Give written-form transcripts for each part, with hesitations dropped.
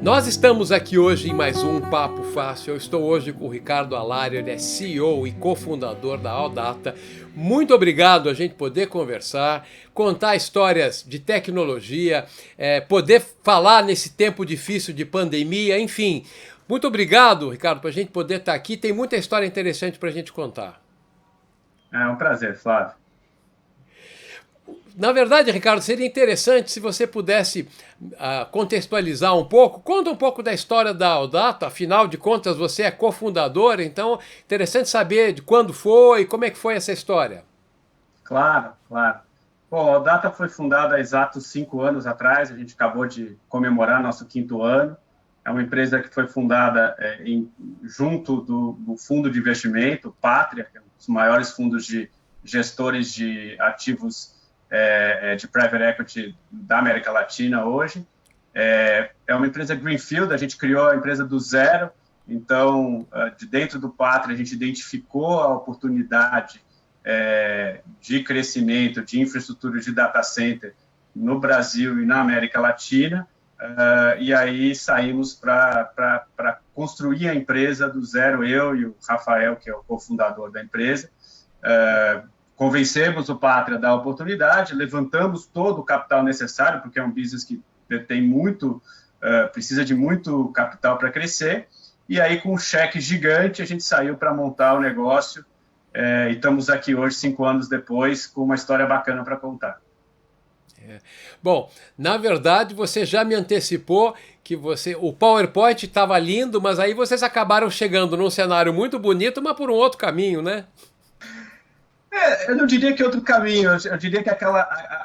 Nós estamos aqui hoje em mais um Papo Fácil. Eu estou hoje com o Ricardo Alário, ele é CEO e cofundador da Aldata. Muito obrigado a gente poder conversar, contar histórias de tecnologia, poder falar nesse tempo difícil de pandemia, enfim. Muito obrigado, Ricardo, para a gente poder estar aqui. Tem muita história interessante para a gente contar. É um prazer, Flávio. Na verdade, Ricardo, seria interessante se você pudesse contextualizar um pouco, conta um pouco da história da Aldata, afinal de contas você é cofundador, então interessante saber de quando foi, como é que foi essa história. Claro, claro. Bom, a Data foi fundada há exatos 5 anos atrás, a gente acabou de comemorar nosso 5º ano. É uma empresa que foi fundada junto do fundo de investimento, Pátria, que é um dos maiores fundos de gestores de ativos de private equity da América Latina hoje. É uma empresa greenfield, a gente criou a empresa do zero, então, de dentro do Pátria, a gente identificou a oportunidade de crescimento, de infraestrutura de data center no Brasil e na América Latina, e aí saímos para construir a empresa do zero, eu e o Rafael, que é o cofundador da empresa. Convencemos o Pátria da oportunidade, levantamos todo o capital necessário, porque é um business que tem muito, precisa de muito capital para crescer, e aí com um cheque gigante a gente saiu para montar o negócio, e estamos aqui hoje, 5 anos depois, com uma história bacana para contar. Bom, na verdade você já me antecipou que o PowerPoint estava lindo, mas aí vocês acabaram chegando num cenário muito bonito, mas por um outro caminho, né? Eu não diria que é outro caminho, eu diria que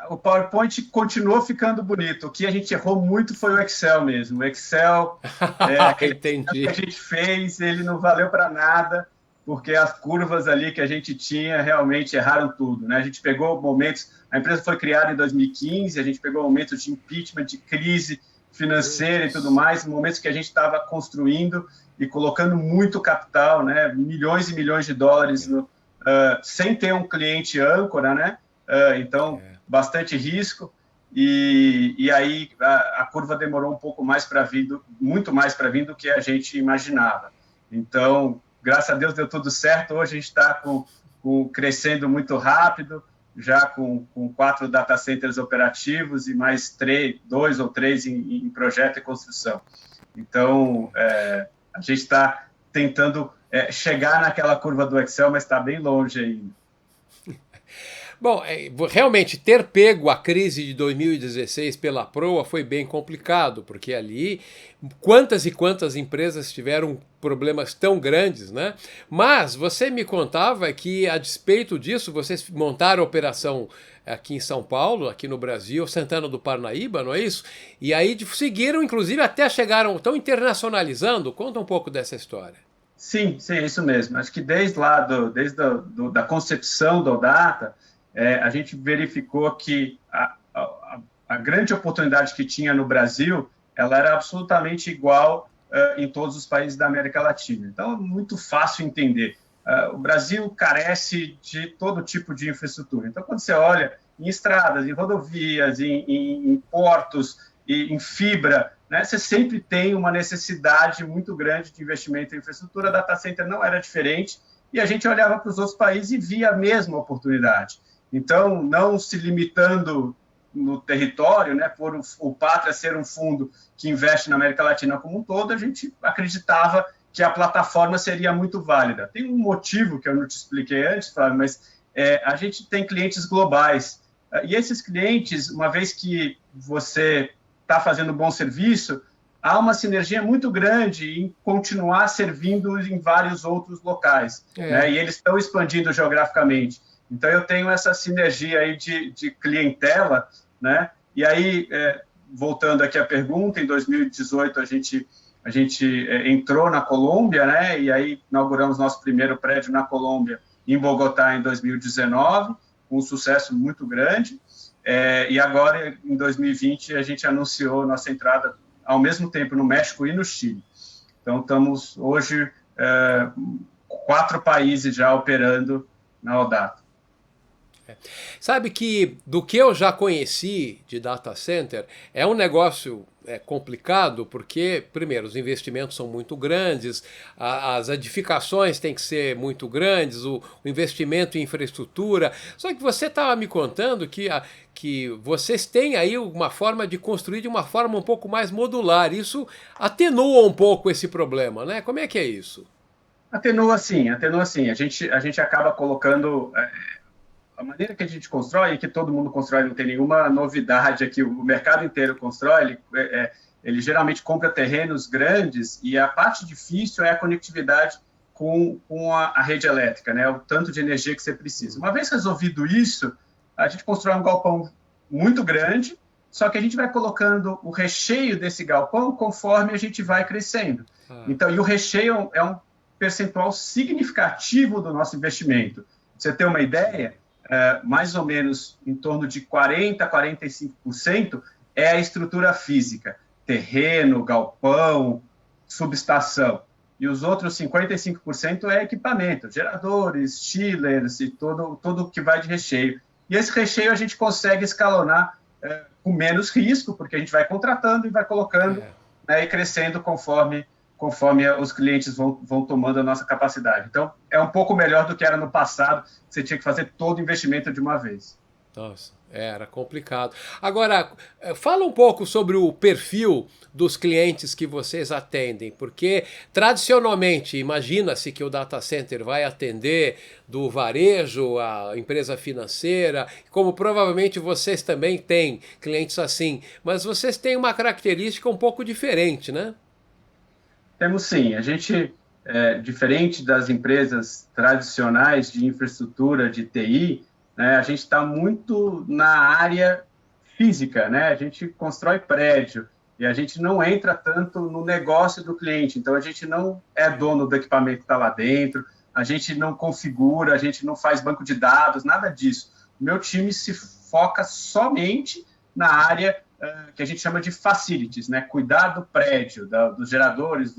o PowerPoint continuou ficando bonito. O que a gente errou muito foi o Excel mesmo. O Excel, aquele que a Entendi. gente fez, ele não valeu para nada, porque as curvas ali que a gente tinha realmente erraram tudo, né? A gente pegou momentos, a empresa foi criada em 2015, a gente pegou momentos de impeachment, de crise financeira e tudo Putz. mais, momentos que a gente estava construindo e colocando muito capital, né? Milhões e milhões de dólares sem ter um cliente âncora, né? Então, bastante risco. E aí a curva demorou um pouco mais para vir, muito mais para vir do que a gente imaginava. Então, graças a Deus deu tudo certo. Hoje a gente está crescendo muito rápido, já com 4 data centers operativos e mais 2 ou 3 em projeto e construção. Então, a gente está tentando chegar naquela curva do Excel, mas está bem longe ainda. Bom, realmente ter pego a crise de 2016 pela proa foi bem complicado, porque ali quantas e quantas empresas tiveram problemas tão grandes, né? Mas você me contava que, a despeito disso, vocês montaram a operação aqui em São Paulo, aqui no Brasil, Santana do Parnaíba, não é isso? E aí seguiram, inclusive, até chegaram, estão internacionalizando. Conta um pouco dessa história. Sim, sim, isso mesmo. Acho que desde da concepção do Data, a gente verificou que a grande oportunidade que tinha no Brasil, ela era absolutamente igual em todos os países da América Latina. Então, é muito fácil entender. O Brasil carece de todo tipo de infraestrutura. Então, quando você olha em estradas, em rodovias, em portos, em fibra, né, você sempre tem uma necessidade muito grande de investimento em infraestrutura. A data center não era diferente, e a gente olhava para os outros países e via a mesma oportunidade. Então, não se limitando no território, né, por o Pátria ser um fundo que investe na América Latina como um todo, a gente acreditava que a plataforma seria muito válida. Tem um motivo que eu não te expliquei antes, Flávio, mas a gente tem clientes globais. E esses clientes, uma vez que você está fazendo um bom serviço, há uma sinergia muito grande em continuar servindo em vários outros locais, né? E eles estão expandindo geograficamente. Então, eu tenho essa sinergia aí de clientela, né? E aí, voltando aqui à pergunta, em 2018 a gente entrou na Colômbia, né? E aí inauguramos nosso primeiro prédio na Colômbia, em Bogotá, em 2019, com um sucesso muito grande. E agora, em 2020, a gente anunciou nossa entrada ao mesmo tempo no México e no Chile. Então, estamos hoje 4 países já operando na Odata. Sabe que do que eu já conheci de data center, é um negócio complicado porque, primeiro, os investimentos são muito grandes, as edificações têm que ser muito grandes, o investimento em infraestrutura. Só que você estava me contando que vocês têm aí uma forma de construir de uma forma um pouco mais modular. Isso atenua um pouco esse problema, né? Como é que é isso? Atenua sim, atenua sim. A gente acaba colocando a maneira que a gente constrói, e que todo mundo constrói, não tem nenhuma novidade aqui, o mercado inteiro constrói, ele geralmente compra terrenos grandes e a parte difícil é a conectividade com a rede elétrica, né? O tanto de energia que você precisa. Uma vez resolvido isso, a gente constrói um galpão muito grande, só que a gente vai colocando o recheio desse galpão conforme a gente vai crescendo. Então, e o recheio é um percentual significativo do nosso investimento. Pra você ter uma ideia, mais ou menos em torno de 40% a 45% é a estrutura física, terreno, galpão, subestação. E os outros 55% é equipamento, geradores, chillers e todo o que vai de recheio. E esse recheio a gente consegue escalonar com menos risco, porque a gente vai contratando e vai colocando, né, e crescendo conforme os clientes vão tomando a nossa capacidade. Então, é um pouco melhor do que era no passado, você tinha que fazer todo o investimento de uma vez. Nossa, era complicado. Agora, fala um pouco sobre o perfil dos clientes que vocês atendem, porque tradicionalmente imagina-se que o data center vai atender do varejo à empresa financeira, como provavelmente vocês também têm clientes assim, mas vocês têm uma característica um pouco diferente, né? Temos sim. A gente, diferente das empresas tradicionais de infraestrutura, de TI, né, a gente está muito na área física, né? A gente constrói prédio e a gente não entra tanto no negócio do cliente. Então, a gente não é dono do equipamento que está lá dentro, a gente não configura, a gente não faz banco de dados, nada disso. O meu time se foca somente na área que a gente chama de facilities, né? Cuidar do prédio, dos geradores,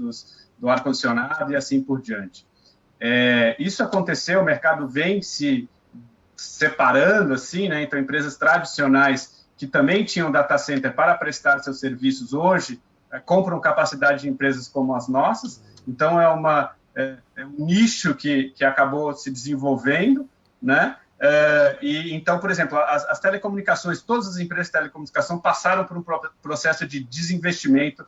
do ar-condicionado e assim por diante. Isso aconteceu, o mercado vem se separando, assim, né? Então, empresas tradicionais que também tinham data center para prestar seus serviços hoje compram capacidade de empresas como as nossas. Então, é um nicho que acabou se desenvolvendo, né? Então, por exemplo, as telecomunicações, todas as empresas de telecomunicação passaram por um processo de desinvestimento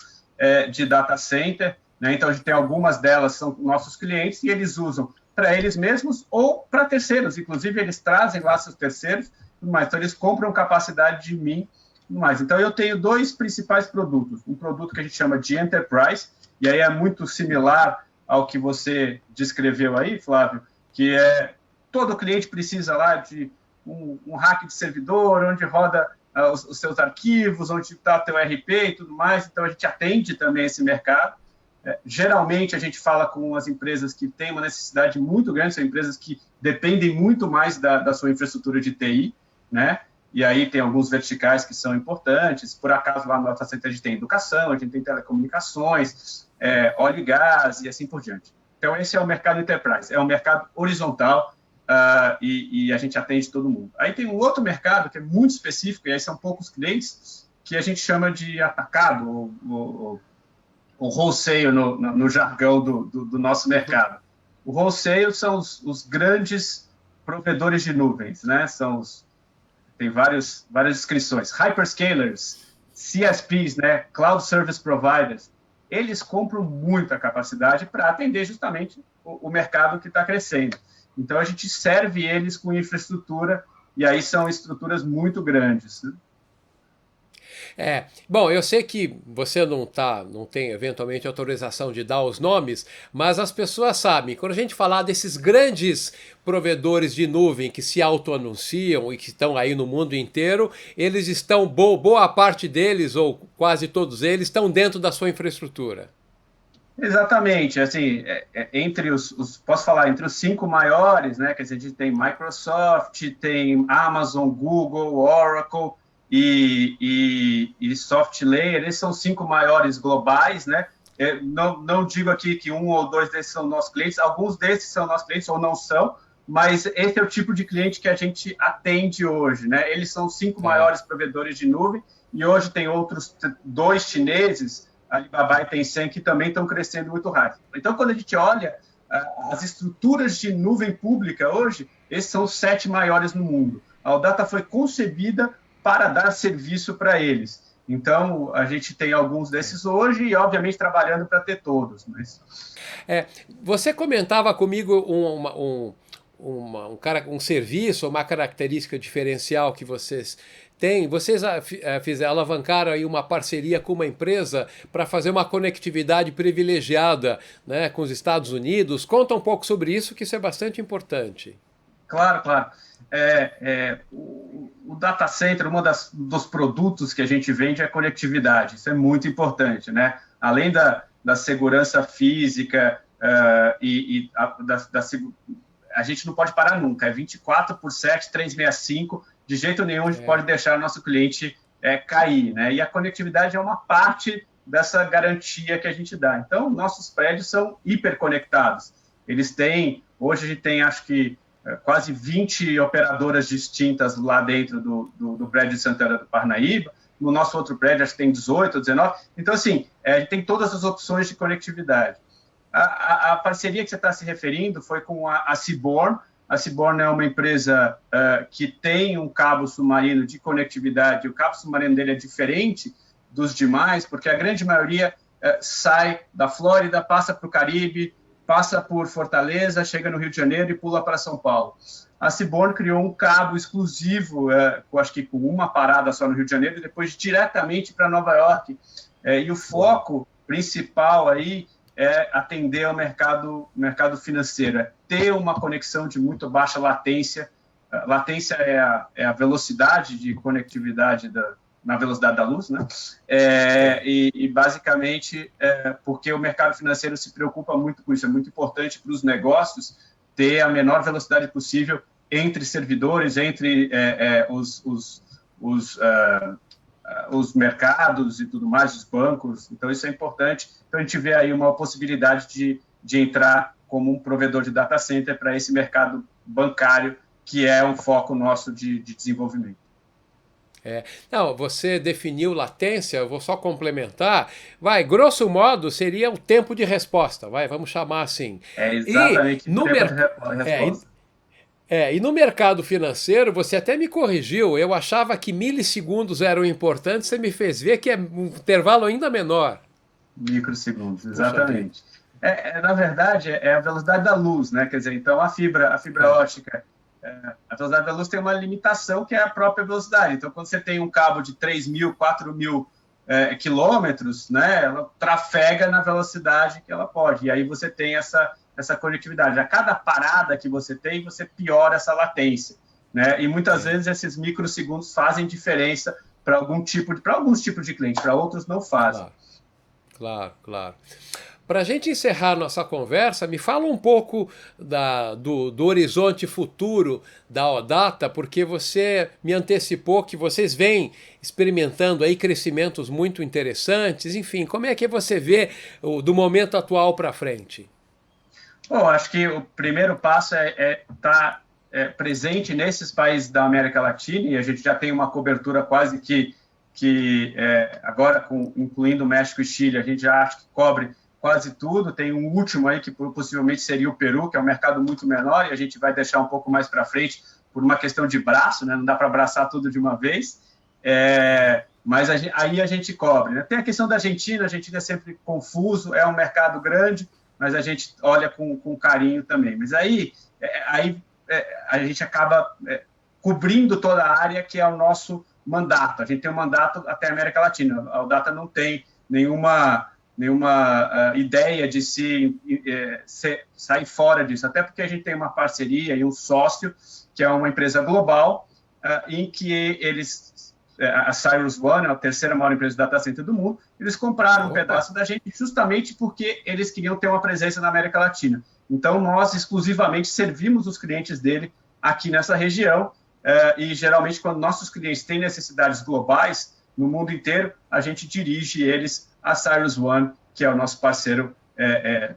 de data center, né? Então, a gente tem algumas delas são nossos clientes e eles usam para eles mesmos ou para terceiros. Inclusive, eles trazem lá seus terceiros, mas então eles compram capacidade de mim. Mais. Então, eu tenho dois principais produtos. Um produto que a gente chama de Enterprise, e aí é muito similar ao que você descreveu aí, Flávio, que todo cliente precisa lá de um rack de servidor, onde roda os seus arquivos, onde está teu RP e tudo mais. Então, a gente atende também esse mercado. Geralmente, a gente fala com as empresas que têm uma necessidade muito grande, são empresas que dependem muito mais da sua infraestrutura de TI, né? E aí tem alguns verticais que são importantes. Por acaso, lá no data center a gente tem educação, a gente tem telecomunicações, óleo e gás e assim por diante. Então, esse é o mercado enterprise, é um mercado horizontal e a gente atende todo mundo. Aí tem um outro mercado que é muito específico, e aí são poucos clientes, que a gente chama de atacado, ou wholesale no jargão do nosso mercado. O wholesale são os grandes provedores de nuvens, né? Tem várias descrições. Hyperscalers, CSPs, né? Cloud Service Providers, eles compram muita capacidade para atender justamente o mercado que está crescendo. Então, a gente serve eles com infraestrutura, e aí são estruturas muito grandes, né? Bom, eu sei que você não tem eventualmente autorização de dar os nomes, mas as pessoas sabem, quando a gente falar desses grandes provedores de nuvem que se autoanunciam e que estão aí no mundo inteiro, eles estão, boa parte deles, ou quase todos eles, estão dentro da sua infraestrutura. Exatamente, assim, posso falar, entre os 5 maiores, né, que a gente tem Microsoft, tem Amazon, Google, Oracle e SoftLayer, eles são 5 maiores globais, né? Não digo aqui que 1 ou 2 desses são nossos clientes, alguns desses são nossos clientes ou não são, mas esse é o tipo de cliente que a gente atende hoje, né? Eles são os 5 maiores provedores de nuvem e hoje tem outros 2 chineses, Alibaba e Tencent, que também estão crescendo muito rápido. Então, quando a gente olha as estruturas de nuvem pública hoje, esses são os 7 maiores no mundo. A OData foi concebida para dar serviço para eles. Então, a gente tem alguns desses hoje e, obviamente, trabalhando para ter todos. Mas... Você comentava comigo um serviço, uma característica diferencial que vocês têm. Vocês alavancaram aí uma parceria com uma empresa para fazer uma conectividade privilegiada, né, com os Estados Unidos. Conta um pouco sobre isso, que isso é bastante importante. Claro, claro. O data center, dos produtos que a gente vende é a conectividade. Isso é muito importante, né? Além da segurança física a gente não pode parar nunca. É 24/7, 365. De jeito nenhum a gente pode deixar nosso cliente cair, né? E a conectividade é uma parte dessa garantia que a gente dá. Então, nossos prédios são hiperconectados. Hoje a gente tem, acho que, quase 20 operadoras distintas lá dentro do prédio de Santana do Parnaíba. No nosso outro prédio, acho que tem 18 ou 19. Então, assim, a gente tem todas as opções de conectividade. A parceria que você está se referindo foi com a Seaborn. A Seaborn é uma empresa que tem um cabo submarino de conectividade. O cabo submarino dele é diferente dos demais, porque a grande maioria sai da Flórida, passa para o Caribe, passa por Fortaleza, chega no Rio de Janeiro e pula para São Paulo. A Seaborn criou um cabo exclusivo, acho que com uma parada só no Rio de Janeiro, e depois diretamente para Nova York. E o foco principal aí é atender ao mercado financeiro, ter uma conexão de muito baixa latência. Latência é a velocidade de conectividade na velocidade da luz, né? E basicamente, porque o mercado financeiro se preocupa muito com isso, é muito importante para os negócios ter a menor velocidade possível entre servidores, entre os mercados e tudo mais, os bancos. Então, isso é importante. Então, a gente vê aí uma possibilidade de entrar como um provedor de data center para esse mercado bancário, que é um foco nosso de desenvolvimento. Não, você definiu latência, eu vou só complementar. Grosso modo, seria o tempo de resposta, vamos chamar assim. Exatamente, o tempo de resposta. E no mercado financeiro, você até me corrigiu, eu achava que milissegundos eram importantes, você me fez ver que é um intervalo ainda menor. Microsegundos, exatamente. Na verdade, é a velocidade da luz, né? Quer dizer, então a fibra ótica, a velocidade da luz tem uma limitação que é a própria velocidade. Então, quando você tem um cabo de 3.000, 4.000 quilômetros, né, ela trafega na velocidade que ela pode. E aí você tem essa conectividade. A cada parada que você tem, você piora essa latência, né? E muitas vezes esses microsegundos fazem diferença para alguns tipos de clientes, para outros não fazem. Claro. Para a gente encerrar nossa conversa, me fala um pouco do horizonte futuro da OData, porque você me antecipou que vocês vêm experimentando aí crescimentos muito interessantes. Enfim, como é que você vê do momento atual para frente? Bom, acho que o primeiro passo é estar presente nesses países da América Latina, e a gente já tem uma cobertura quase que agora, incluindo México e Chile, a gente já acha que cobre quase tudo. Tem um último aí que possivelmente seria o Peru, que é um mercado muito menor, e a gente vai deixar um pouco mais para frente por uma questão de braço, né? Não dá para abraçar tudo de uma vez, mas aí a gente cobre, né? Tem a questão da Argentina. A Argentina é sempre confuso, é um mercado grande, mas a gente olha com carinho também. Mas aí a gente acaba cobrindo toda a área que é o nosso mandato. A gente tem um mandato até a América Latina. A OData não tem nenhuma ideia de sair fora disso, até porque a gente tem uma parceria e um sócio, que é uma empresa global, em que a CyrusOne, a terceira maior empresa de data center do mundo, eles compraram um pedaço da gente justamente porque eles queriam ter uma presença na América Latina. Então, nós exclusivamente servimos os clientes dele aqui nessa região, e geralmente quando nossos clientes têm necessidades globais no mundo inteiro, a gente dirige eles a CyrusOne, que é o nosso parceiro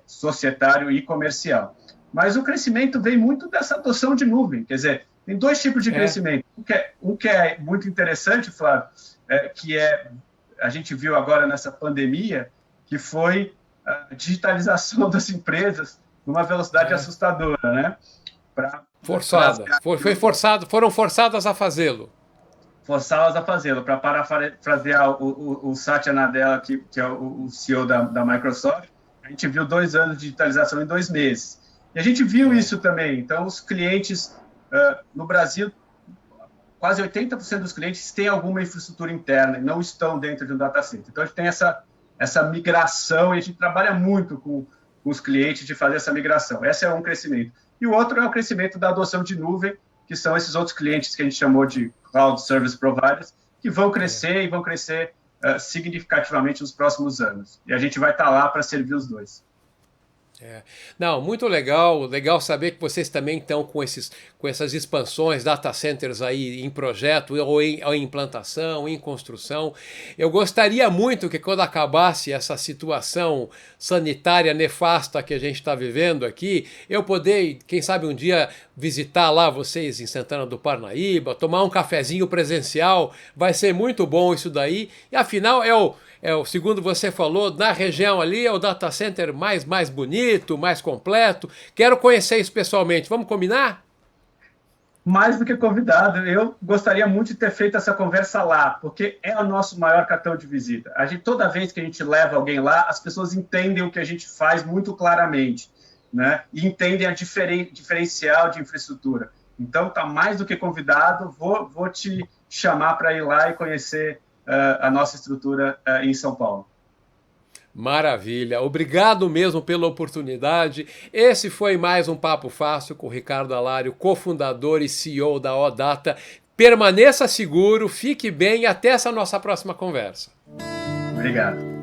societário e comercial. mas o crescimento vem muito dessa adoção de nuvem. Quer dizer, tem dois tipos de crescimento. Um que é muito interessante, Flávio, a gente viu agora nessa pandemia, que foi a digitalização das empresas numa velocidade assustadora, né? Foram forçadas a fazê-lo. Forçá-las a fazê-lo. Para parafrasear o Satya Nadella, que é o CEO da Microsoft, a gente viu 2 anos de digitalização em 2 meses. E a gente viu isso também. Então, os clientes no Brasil, quase 80% dos clientes têm alguma infraestrutura interna e não estão dentro de um data center. Então, a gente tem essa migração e a gente trabalha muito com os clientes de fazer essa migração. Esse é um crescimento. E o outro é o crescimento da adoção de nuvem, que são esses outros clientes que a gente chamou de Cloud Service Providers, que vão crescer e vão crescer significativamente nos próximos anos. E a gente vai estar lá para servir os dois. Não, muito legal, legal saber que vocês também estão com essas expansões, data centers aí em projeto, ou em implantação, em construção. Eu gostaria muito que quando acabasse essa situação sanitária nefasta que a gente está vivendo aqui, eu poder, quem sabe um dia, visitar lá vocês em Santana do Parnaíba, tomar um cafezinho presencial, vai ser muito bom isso daí, e afinal segundo você falou, na região ali é o data center mais bonito, mais completo. Quero conhecer isso pessoalmente. Vamos combinar? Mais do que convidado. Eu gostaria muito de ter feito essa conversa lá, porque é o nosso maior cartão de visita. Toda vez que a gente leva alguém lá, as pessoas entendem o que a gente faz muito claramente, né? E entendem a diferencial de infraestrutura. Então, está mais do que convidado. Vou te chamar para ir lá e conhecer a nossa estrutura em São Paulo. Maravilha, obrigado mesmo pela oportunidade. Esse foi mais um Papo Fácil com o Ricardo Alário, cofundador e CEO da OData. Permaneça seguro, fique bem e até essa nossa próxima conversa. Obrigado.